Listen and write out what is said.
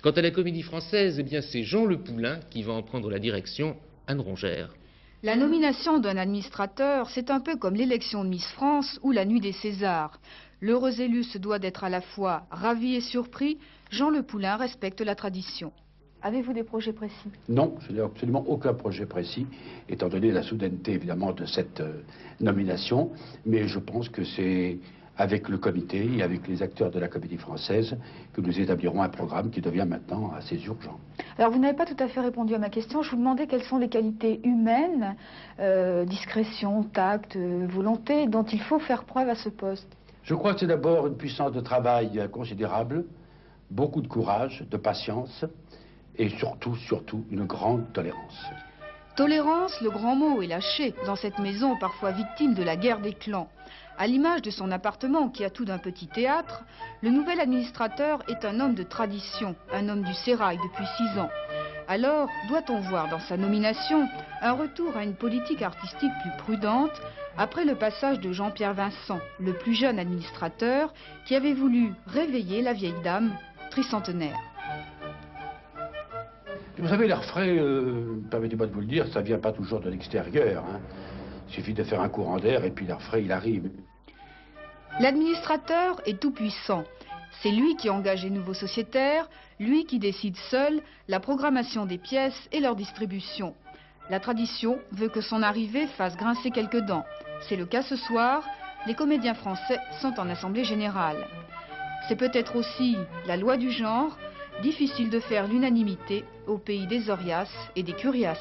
Quant à la Comédie Française, eh bien c'est Jean Le Poulain qui va en prendre la direction, Anne Rongère. La nomination d'un administrateur, c'est un peu comme l'élection de Miss France ou la nuit des Césars. L'heureux élu se doit d'être à la fois ravi et surpris. Jean Le Poulain respecte la tradition. Avez-vous des projets précis? Non, je n'ai absolument aucun projet précis, étant donné la soudaineté évidemment de cette nomination. Mais je pense que c'est avec le comité et avec les acteurs de la Comédie Française que nous établirons un programme qui devient maintenant assez urgent. Alors vous n'avez pas tout à fait répondu à ma question. Je vous demandais quelles sont les qualités humaines, discrétion, tact, volonté, dont il faut faire preuve à ce poste. Je crois que c'est d'abord une puissance de travail considérable, beaucoup de courage, de patience et surtout une grande tolérance. Tolérance, le grand mot est lâché dans cette maison parfois victime de la guerre des clans. À l'image de son appartement qui a tout d'un petit théâtre, le nouvel administrateur est un homme de tradition, un homme du sérail depuis 6 ans. Alors, doit-on voir dans sa nomination un retour à une politique artistique plus prudente après le passage de Jean-Pierre Vincent, le plus jeune administrateur qui avait voulu réveiller la vieille dame tricentenaire? Vous savez, l'air frais, permettez-moi de vous le dire, ça ne vient pas toujours de l'extérieur. Il suffit de faire un courant d'air et puis l'air frais, il arrive. L'administrateur est tout puissant. C'est lui qui engage les nouveaux sociétaires, lui qui décide seul la programmation des pièces et leur distribution. La tradition veut que son arrivée fasse grincer quelques dents. C'est le cas ce soir, les comédiens français sont en assemblée générale. C'est peut-être aussi la loi du genre, difficile de faire l'unanimité au pays des Orias et des Curias.